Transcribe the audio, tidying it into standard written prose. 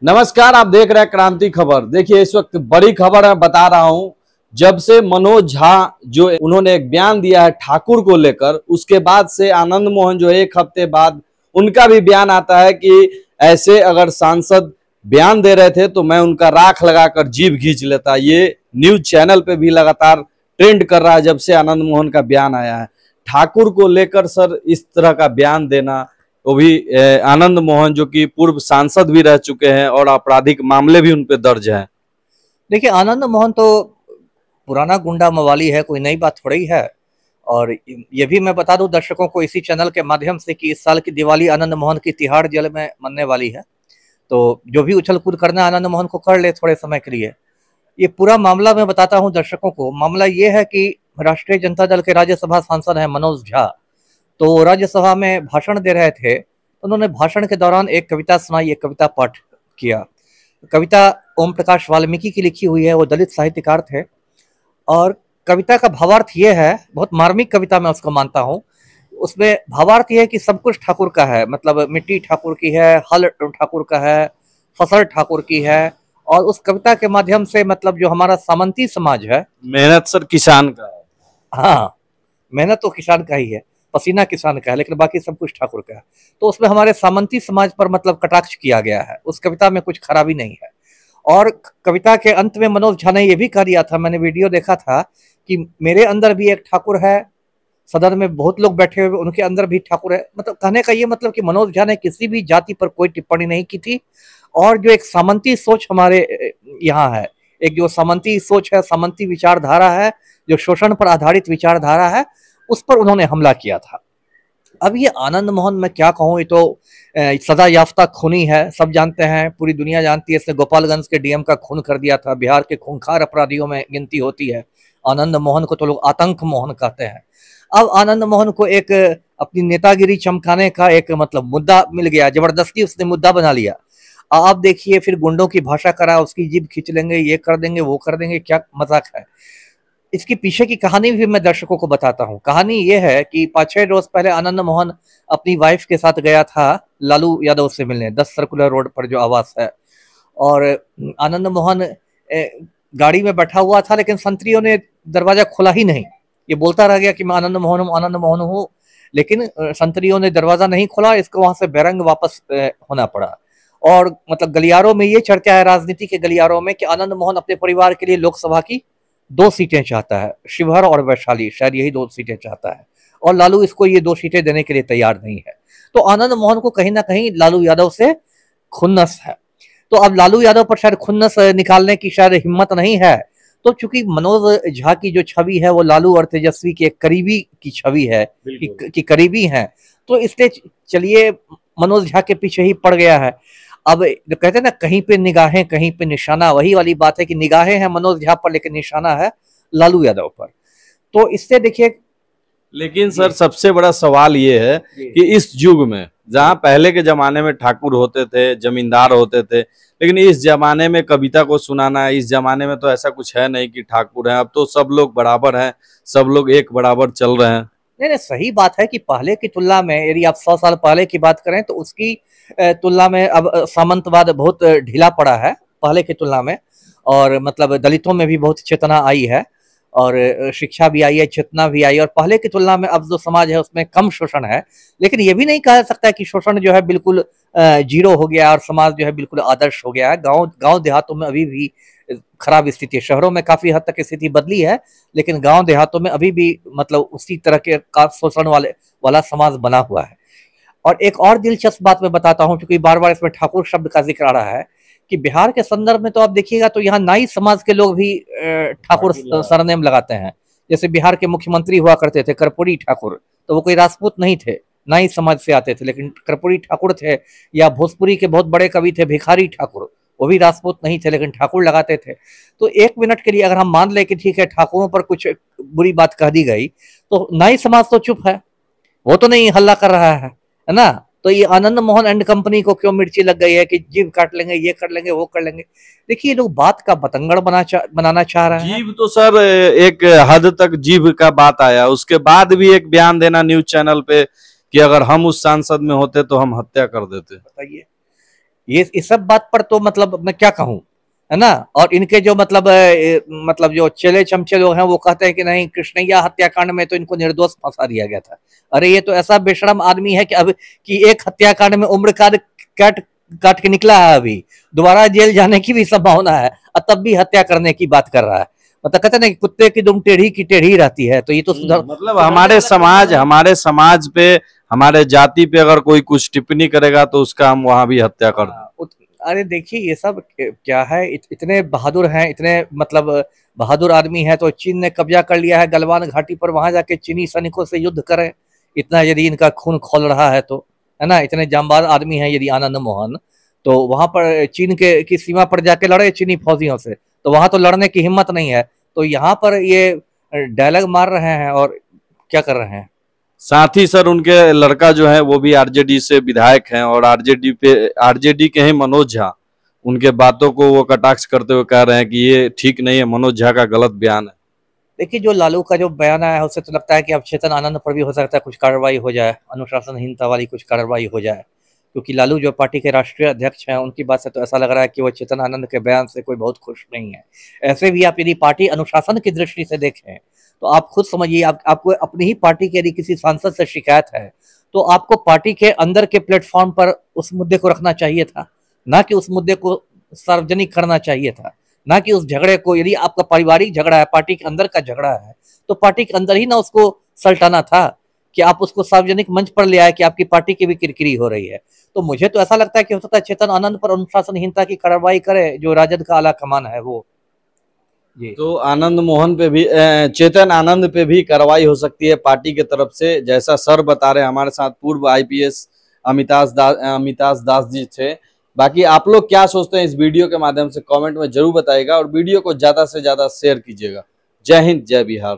नमस्कार, आप देख रहे हैं क्रांति खबर। देखिए, इस वक्त बड़ी खबर है, बता रहा हूं। जब से मनोज झा जो उन्होंने एक बयान दिया है ठाकुर को लेकर, उसके बाद से आनंद मोहन जो एक हफ्ते बाद उनका भी बयान आता है कि ऐसे अगर सांसद बयान दे रहे थे तो मैं उनका राख लगाकर जीभ खींच लेता। ये न्यूज चैनल पे भी लगातार ट्रेंड कर रहा है जब से आनंद मोहन का बयान आया है। ठाकुर को लेकर सर इस तरह का बयान देना, वो भी आनंद मोहन जो कि पूर्व सांसद भी रह चुके हैं और आपराधिक मामले भी उन पे दर्ज हैं। देखिए, आनंद मोहन तो पुराना गुंडा मवाली है, कोई नई बात थोड़ी है। और ये भी मैं बता दूं दर्शकों को इसी चैनल के माध्यम से कि इस साल की दिवाली आनंद मोहन की तिहाड़ जेल में मनने वाली है। तो जो भी उछल कूद करना आनंद मोहन को कर ले थोड़े समय के लिए। ये पूरा मामला मैं बताता हूं दर्शकों को। मामला ये है कि राष्ट्रीय जनता दल के राज्यसभा सांसद हैं मनोज झा। तो राज्यसभा में भाषण दे रहे थे, तो उन्होंने भाषण के दौरान एक कविता सुनाई, एक कविता पाठ किया। कविता ओम प्रकाश वाल्मीकि की लिखी हुई है, वो दलित साहित्यकार थे। और कविता का भावार्थ ये है, बहुत मार्मिक कविता मैं उसको मानता हूँ। उसमें भावार्थ ये है कि सब कुछ ठाकुर का है, मतलब मिट्टी ठाकुर की है, हल ठाकुर का है, फसल ठाकुर की है। और उस कविता के माध्यम से मतलब जो हमारा सामंती समाज है, मेहनत सर किसान का है। हाँ, मेहनत तो किसान का ही है, पसीना किसान का है, लेकिन बाकी सब कुछ ठाकुर का है। तो उसमें हमारे सामंती समाज पर मतलब कटाक्ष किया गया है। उस कविता में कुछ खराबी नहीं है। और कविता के अंत में मनोज झा ने यह भी कह दिया था, मैंने वीडियो देखा था, कि मेरे अंदर भी एक ठाकुर है, सदन में बहुत लोग बैठे हुए उनके अंदर भी ठाकुर है। मतलब कहने का ये मतलब कि मनोज झा ने किसी भी जाति पर कोई टिप्पणी नहीं की थी। और जो एक सामंती सोच हमारे यहाँ है, एक जो सामंती सोच है, सामंती विचारधारा है, जो शोषण पर आधारित विचारधारा है, उस पर उन्होंने हमला किया था। अब ये आनंद मोहन, मैं क्या कहूँ, ये तो सजा याफ्ता खूनी है, सब जानते हैं, पूरी दुनिया जानती है। इसने गोपालगंज के डीएम का खून कर दिया था, बिहार के खूंखार अपराधियों में गिनती होती है। आनंद मोहन को तो लोग आतंक मोहन कहते हैं। अब आनंद मोहन को एक अपनी नेतागिरी चमकाने का एक मतलब मुद्दा मिल गया, जबरदस्ती उसने मुद्दा बना लिया। आप देखिए, फिर गुंडों की भाषा करा, उसकी जीभ खींच लेंगे, ये कर देंगे, वो कर देंगे, क्या मजाक है। इसकी पीछे की कहानी भी मैं दर्शकों को बताता हूँ। कहानी ये है कि 5-6 रोज पहले आनंद मोहन अपनी वाइफ के साथ गया था लालू यादव से मिलने, 10 सर्कुलर रोड पर जो आवास है। और आनंद मोहन गाड़ी में बैठा हुआ था, लेकिन संतरियों ने दरवाजा खोला ही नहीं। ये बोलता रह गया कि मैं आनंद मोहन हूँ, आनंद मोहन हूँ, लेकिन संतरियों ने दरवाजा नहीं खोला। इसको वहां से बेरंग वापस होना पड़ा। और मतलब गलियारों में ये चर्चा है, राजनीति के गलियारों में, कि आनंद मोहन अपने परिवार के लिए लोकसभा की 2 सीटें चाहता है, शिवहर और वैशाली, शायद यही 2 सीटें चाहता है। और लालू इसको ये 2 सीटें देने के लिए तैयार नहीं है। तो आनंद मोहन को कहीं ना कहीं लालू यादव से खुन्नस है। तो अब लालू यादव पर शायद खुन्नस निकालने की शायद हिम्मत नहीं है। तो चूंकि मनोज झा की जो छवि है वो लालू और तेजस्वी के करीबी की छवि है, कि करीबी है, तो इसलिए चलिए मनोज झा के पीछे ही पड़ गया है। अब कहते हैं ना, कहीं पे निगाहें कहीं पे निशाना, वही वाली बात है कि निगाहें हैं मनोज झा पर, लेकिन निशाना है लालू यादव पर। तो इससे देखिए, लेकिन सर सबसे बड़ा सवाल ये है कि इस युग में, जहां पहले के जमाने में ठाकुर होते थे, जमींदार होते थे, लेकिन इस जमाने में कविता को सुनाना, इस जमाने में तो ऐसा कुछ है नहीं कि ठाकुर हैं। अब तो सब लोग बराबर हैं, सब लोग एक बराबर चल रहे हैं। नहीं, सही बात है कि पहले की तुलना में, यदि आप 100 साल पहले की बात करें तो उसकी तुलना में अब सामंतवाद बहुत ढीला पड़ा है पहले की तुलना में। और मतलब दलितों में भी बहुत चेतना आई है, और शिक्षा भी आई है, चेतना भी आई है। और पहले की तुलना में अब जो समाज है उसमें कम शोषण है। लेकिन ये भी नहीं कहा सकता कि शोषण जो है बिल्कुल जीरो हो गया और समाज जो है बिल्कुल आदर्श हो गया है। गांव देहातों में अभी भी खराब स्थिति है। शहरों में काफी हद तक स्थिति बदली है, लेकिन गांव देहातों में अभी भी मतलब उसी तरह के का शोषण वाला समाज बना हुआ है। और एक और दिलचस्प बात मैं बताता हूं, क्योंकि बार बार इसमें ठाकुर शब्द का जिक्र आ रहा है, कि बिहार के संदर्भ में तो आप देखिएगा तो यहाँ नाई समाज के लोग भी ठाकुर सरनेम लगाते हैं। जैसे बिहार के मुख्यमंत्री हुआ करते थे कर्पूरी ठाकुर, तो वो कोई राजपूत नहीं थे, नाई समाज से आते थे, लेकिन कर्पूरी ठाकुर थे। या भोजपुरी के बहुत बड़े कवि थे भिखारी ठाकुर, वो भी राजपूत नहीं थे, लेकिन ठाकुर लगाते थे। तो 1 मिनट के लिए अगर हम मान ले कि ठीक है ठाकुरों पर कुछ बुरी बात कह दी गई, तो नाई समाज तो चुप है, वो तो नहीं हल्ला कर रहा है ना। तो ये आनंद मोहन एंड कंपनी को क्यों मिर्ची लग गई है कि जीभ काट लेंगे, ये कर लेंगे, वो कर लेंगे। देखिए, लोग बात का बतंगड़ बनाना चाह रहे हैं। जीभ तो सर एक हद तक जीभ का बात आया, उसके बाद भी एक बयान देना न्यूज चैनल पे कि अगर हम उस सांसद में होते तो हम हत्या कर देते। बताइए, ये सब बात पर तो मतलब मैं क्या कहूँ, है ना। और इनके जो मतलब जो चेले चमचे लोग हैं वो कहते हैं कि नहीं, कृष्णैया हत्याकांड में तो इनको निर्दोष फंसा दिया गया था। अरे ये तो ऐसा बेशरम आदमी है कि अब कि एक हत्याकांड में उम्र काट काट काट के निकला है, अभी दोबारा जेल जाने की भी संभावना है और तब भी हत्या करने की बात कर रहा है। मतलब कहते ना कि कुत्ते की दुम टेढ़ी की टेढ़ी रहती है, तो ये तो मतलब हमारे समाज पे, हमारे जाति पे अगर कोई कुछ टिप्पणी करेगा तो उसका हम वहां भी हत्या कर दें। अरे देखिए ये सब क्या है, इतने बहादुर हैं, इतने मतलब बहादुर आदमी है, तो चीन ने कब्जा कर लिया है गलवान घाटी पर, वहां जाके चीनी सैनिकों से युद्ध करें, इतना यदि इनका खून खौल रहा है तो, है ना। इतने जांबाज आदमी हैं यदि आनंद मोहन, तो वहां पर चीन के की सीमा पर जाके लड़े चीनी फौजियों से, तो वहां तो लड़ने की हिम्मत नहीं है, तो यहाँ पर ये डायलॉग मार रहे हैं और क्या कर रहे हैं। साथ ही सर उनके लड़का जो है वो भी आरजेडी से विधायक हैं, और आरजेडी के ही मनोज झा उनके बातों को वो कटाक्ष करते हुए कह रहे हैं कि ये ठीक नहीं है, मनोज झा का गलत बयान है। देखिए जो लालू का जो बयान आया है उससे तो लगता है कि अब चेतन आनंद पर भी हो सकता है कुछ कार्रवाई हो जाए, अनुशासनहीनता वाली कुछ कार्रवाई हो जाए, क्योंकि लालू जो पार्टी के राष्ट्रीय अध्यक्ष हैं उनकी बात से तो ऐसा लग रहा है कि वो चेतन आनंद के बयान से कोई बहुत खुश नहीं है। ऐसे भी आप यदि पार्टी अनुशासन की दृष्टि से देखें तो आप खुद समझिए, आपको अपनी ही पार्टी के यदि किसी सांसद से शिकायत है तो आपको पार्टी के अंदर के प्लेटफॉर्म पर उस मुद्दे को रखना चाहिए था, ना कि उस मुद्दे को सार्वजनिक करना चाहिए था, ना कि उस झगड़े को, यदि आपका पारिवारिक झगड़ा है, पार्टी के अंदर का झगड़ा है, तो पार्टी के अंदर ही ना उसको सल्टाना था कि आप उसको सार्वजनिक मंच पर ले आए कि आपकी पार्टी की भी किरकिरी हो रही है। तो मुझे तो ऐसा लगता है कि हो सकता है चेतन आनंद पर अनुशासनहीनता की कार्रवाई करे जो राजद का आला कमान है वो। जी तो आनंद मोहन पे भी चेतन आनंद पे भी कार्रवाई हो सकती है पार्टी की तरफ से, जैसा सर बता रहे हैं। हमारे साथ पूर्व आईपीएस अमिताभ दास जी थे। बाकी आप लोग क्या सोचते हैं इस वीडियो के माध्यम से कमेंट में जरूर बताइएगा, और वीडियो को ज्यादा से ज्यादा शेयर कीजिएगा। जय हिंद, जय बिहार।